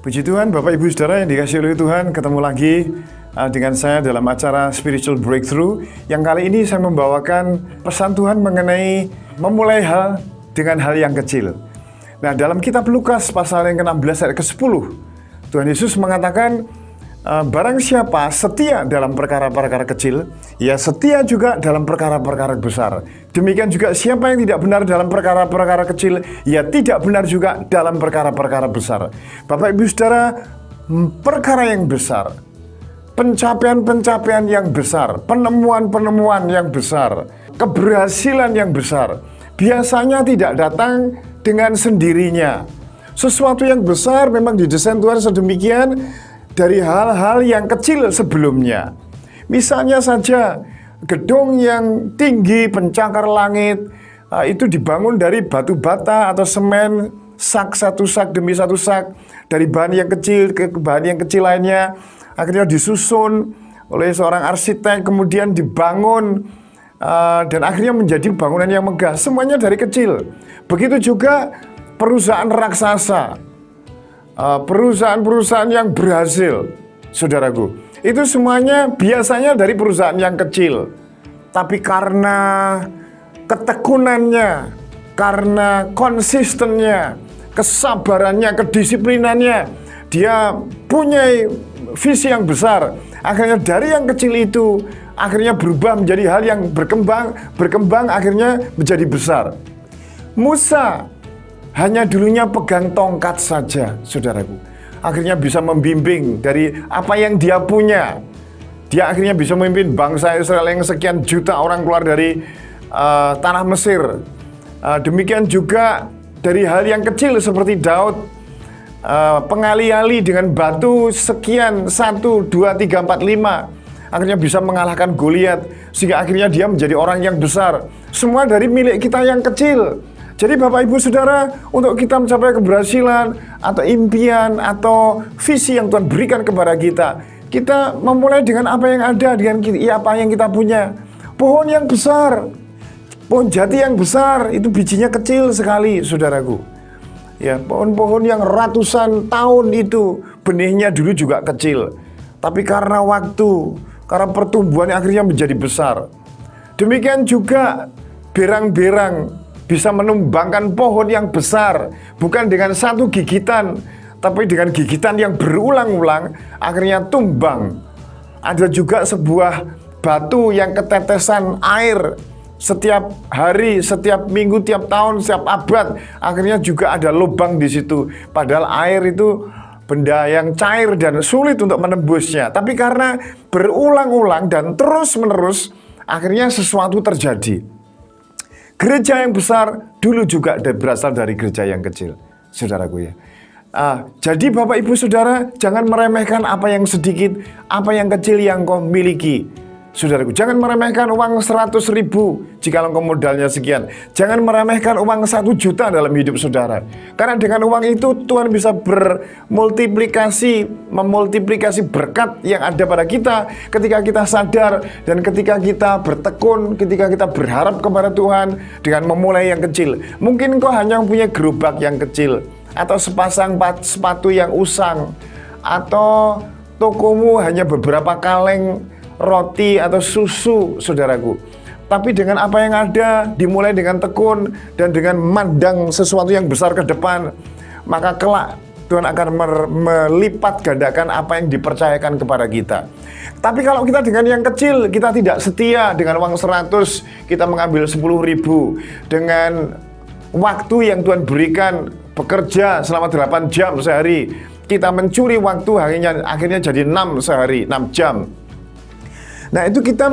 Puji Tuhan, Bapak Ibu Saudara yang dikasihi oleh Tuhan, ketemu lagi dengan saya dalam acara Spiritual Breakthrough. Yang kali ini saya membawakan pesan Tuhan mengenai memulai hal dengan hal yang kecil. Nah, dalam kitab Lukas pasal yang ke-16 ayat ke-10, Tuhan Yesus mengatakan, barang siapa setia dalam perkara-perkara kecil, ya setia juga dalam perkara-perkara besar. Demikian juga siapa yang tidak benar dalam perkara-perkara kecil, ya tidak benar juga dalam perkara-perkara besar. Bapak Ibu Saudara, perkara yang besar, pencapaian-pencapaian yang besar, penemuan-penemuan yang besar, keberhasilan yang besar, biasanya tidak datang dengan sendirinya. Sesuatu yang besar memang didesain Tuhan sedemikian dari hal-hal yang kecil sebelumnya. Misalnya saja, gedung yang tinggi pencakar langit itu dibangun dari batu bata atau semen, sak satu sak demi satu sak, dari bahan yang kecil ke bahan yang kecil lainnya, akhirnya disusun oleh seorang arsitek, kemudian dibangun dan akhirnya menjadi bangunan yang megah. Semuanya dari kecil. Begitu juga perusahaan raksasa, perusahaan-perusahaan yang berhasil, saudaraku, itu semuanya biasanya dari perusahaan yang kecil. Tapi karena ketekunannya, karena konsistennya, kesabarannya, kedisiplinannya, dia punya visi yang besar. Akhirnya dari yang kecil itu akhirnya berubah menjadi hal yang berkembang akhirnya menjadi besar. Musa hanya dulunya pegang tongkat saja, saudaraku. Akhirnya bisa membimbing dari apa yang dia punya. Dia akhirnya bisa memimpin bangsa Israel yang sekian juta orang keluar dari tanah Mesir. Demikian juga dari hal yang kecil seperti Daud, pengali-ali dengan batu sekian, 1, 2, 3, 4, 5. Akhirnya bisa mengalahkan Goliat, sehingga akhirnya dia menjadi orang yang besar. Semua dari milik kita yang kecil. Jadi Bapak Ibu Saudara, untuk kita mencapai keberhasilan atau impian atau visi yang Tuhan berikan kepada kita, kita memulai dengan apa yang ada, dengan apa yang kita punya. Pohon yang besar, pohon jati yang besar, itu bijinya kecil sekali, saudaraku. Ya, pohon-pohon yang ratusan tahun itu benihnya dulu juga kecil. Tapi karena waktu, karena pertumbuhannya akhirnya menjadi besar. Demikian juga berang-berang bisa menumbangkan pohon yang besar, bukan dengan satu gigitan, tapi dengan gigitan yang berulang-ulang, akhirnya tumbang. Ada juga sebuah batu yang ketetesan air setiap hari, setiap minggu, tiap tahun, setiap abad, akhirnya juga ada lubang di situ. Padahal air itu benda yang cair dan sulit untuk menembusnya. Tapi karena berulang-ulang dan terus-menerus, akhirnya sesuatu terjadi. Gereja yang besar dulu juga berasal dari gereja yang kecil, saudaraku ya. Jadi Bapak Ibu Saudara, jangan meremehkan apa yang sedikit, apa yang kecil yang kau miliki, saudaraku. Jangan meremehkan uang 100.000 jika engkau modalnya sekian. Jangan meremehkan uang 1 juta dalam hidup saudara. Karena dengan uang itu Tuhan bisa memultiplikasi berkat yang ada pada kita ketika kita sadar dan ketika kita bertekun, ketika kita berharap kepada Tuhan dengan memulai yang kecil. Mungkin engkau hanya punya gerobak yang kecil, atau sepasang sepatu yang usang, atau tokomu hanya beberapa kaleng roti atau susu, saudaraku. Tapi dengan apa yang ada, dimulai dengan tekun dan dengan memandang sesuatu yang besar ke depan, maka kelak Tuhan akan melipat gandakan apa yang dipercayakan kepada kita. Tapi kalau kita dengan yang kecil, kita tidak setia. Dengan uang 100, kita mengambil 10.000. Dengan waktu yang Tuhan berikan, bekerja selama 8 jam sehari, kita mencuri waktu akhirnya jadi 6 sehari, 6 jam. Nah, itu kita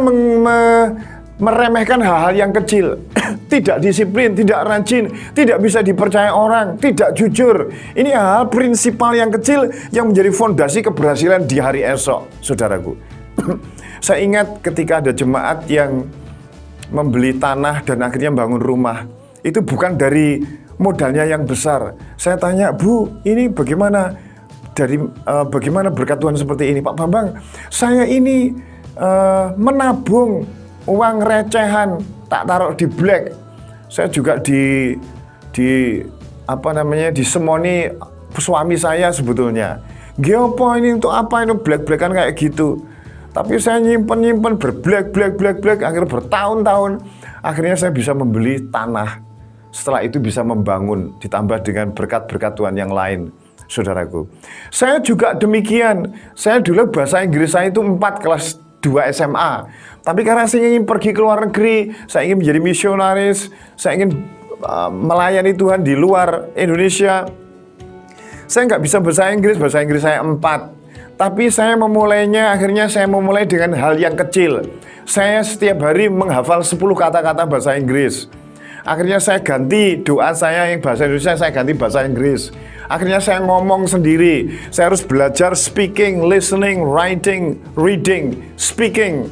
meremehkan hal-hal yang kecil. Tidak disiplin, tidak rajin, tidak bisa dipercaya orang, tidak jujur. Ini hal prinsipal yang kecil yang menjadi fondasi keberhasilan di hari esok, saudaraku. Saya ingat ketika ada jemaat yang membeli tanah dan akhirnya bangun rumah. Itu bukan dari modalnya yang besar. Saya tanya, Bu, ini bagaimana? Bagaimana berkat Tuhan seperti ini? Pak Bambang, saya ini menabung uang recehan, tak taruh di black. Saya juga disemoni suami saya sebetulnya. Giopo ini untuk apa ini black-blackan kayak gitu. Tapi saya nyimpen berblek, akhirnya bertahun-tahun. Akhirnya saya bisa membeli tanah. Setelah itu bisa membangun, ditambah dengan berkat-berkat Tuhan yang lain, saudaraku. Saya juga demikian. Saya dulu bahasa Inggris saya itu 4 kelas 2 SMA. Tapi karena saya ingin pergi ke luar negeri, saya ingin menjadi misionaris, saya ingin melayani Tuhan di luar Indonesia. Saya nggak bisa bahasa Inggris saya 4. Tapi saya memulainya, akhirnya saya memulai dengan hal yang kecil. Saya setiap hari menghafal 10 kata-kata bahasa Inggris. Akhirnya saya ganti doa saya yang bahasa Indonesia, saya ganti bahasa Inggris. Akhirnya saya ngomong sendiri. Saya harus belajar speaking, listening, writing, reading, speaking.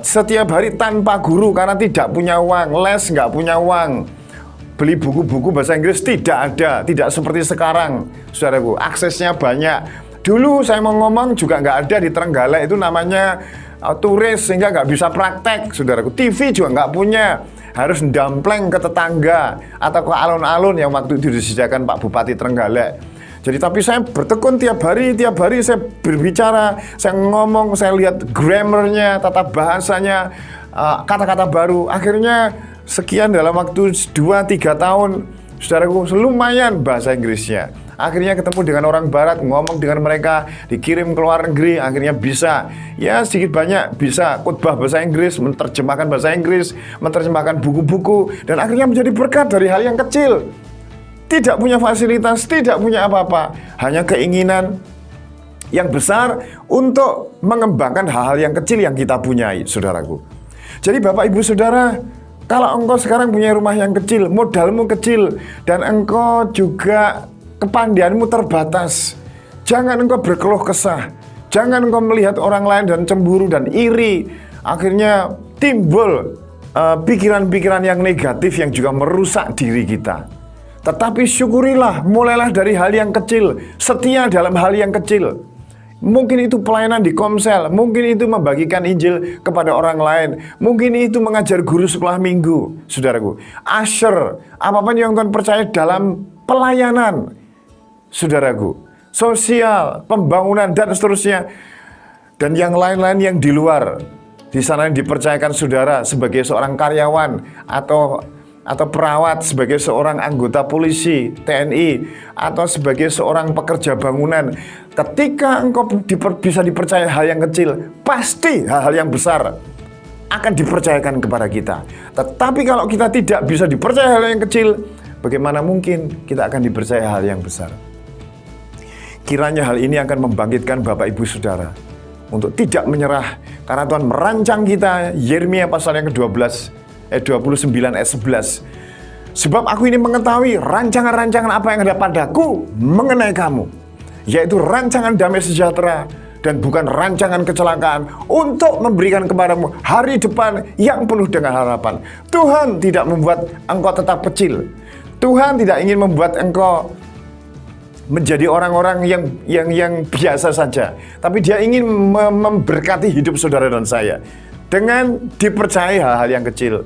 Setiap hari tanpa guru karena tidak punya uang, les nggak punya uang. Beli buku-buku bahasa Inggris tidak ada, tidak seperti sekarang, saudaraku. Aksesnya banyak. Dulu saya mau ngomong juga nggak ada di Trenggalek, itu namanya turis sehingga nggak bisa praktek, saudaraku. TV juga nggak punya, harus ndampleng ke tetangga atau ke alun-alun yang waktu itu disediakan Pak Bupati Trenggalek. Jadi tapi saya bertekun tiap hari saya berbicara, saya ngomong, saya lihat grammarnya, tata bahasanya, kata-kata baru. Akhirnya sekian dalam waktu 2-3 tahun, saudaraku, lumayan bahasa Inggrisnya. Akhirnya ketemu dengan orang barat, ngomong dengan mereka, dikirim ke luar negeri, akhirnya bisa. Ya sedikit banyak bisa khotbah bahasa Inggris, menerjemahkan bahasa Inggris, menerjemahkan buku-buku, dan akhirnya menjadi berkat dari hal yang kecil. Tidak punya fasilitas, tidak punya apa-apa, hanya keinginan yang besar untuk mengembangkan hal-hal yang kecil yang kita punyai, saudaraku. Jadi Bapak Ibu Saudara, kalau engkau sekarang punya rumah yang kecil, modalmu kecil, dan engkau juga kepandianmu terbatas, jangan engkau berkeluh kesah, jangan engkau melihat orang lain dan cemburu dan iri. Akhirnya timbul pikiran-pikiran yang negatif yang juga merusak diri kita. Tetapi syukurilah, mulailah dari hal yang kecil, setia dalam hal yang kecil. Mungkin itu pelayanan di Komsel, mungkin itu membagikan Injil kepada orang lain, mungkin itu mengajar guru sekolah minggu, saudaraku. Usher, apapun yang Tuhan percaya dalam pelayanan, saudaraku. Sosial, pembangunan, dan seterusnya. Dan yang lain-lain yang di luar. Di sana yang dipercayakan saudara sebagai seorang karyawan atau perawat, sebagai seorang anggota polisi, TNI, atau sebagai seorang pekerja bangunan. Ketika engkau bisa dipercaya hal yang kecil, pasti hal-hal yang besar akan dipercayakan kepada kita. Tetapi kalau kita tidak bisa dipercaya hal yang kecil, bagaimana mungkin kita akan dipercaya hal yang besar? Kiranya hal ini akan membangkitkan Bapak Ibu Saudara untuk tidak menyerah, karena Tuhan merancang kita. Yeremia pasal yang ke-12 29 ayat 11. Sebab aku ini mengetahui rancangan-rancangan apa yang ada padaku mengenai kamu, yaitu rancangan damai sejahtera dan bukan rancangan kecelakaan, untuk memberikan kepadamu hari depan yang penuh dengan harapan. Tuhan tidak membuat engkau tetap kecil. Tuhan tidak ingin membuat engkau menjadi orang-orang yang biasa saja, tapi Dia ingin memberkati hidup saudara dan saya dengan dipercayai hal-hal yang kecil.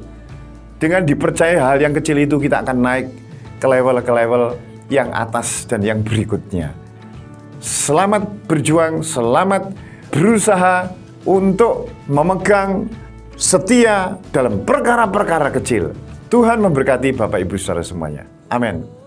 Dengan dipercayai hal yang kecil itu, kita akan naik ke level yang atas dan yang berikutnya. Selamat berjuang, selamat berusaha untuk memegang setia dalam perkara-perkara kecil. Tuhan memberkati Bapak Ibu Saudara semuanya. Amin.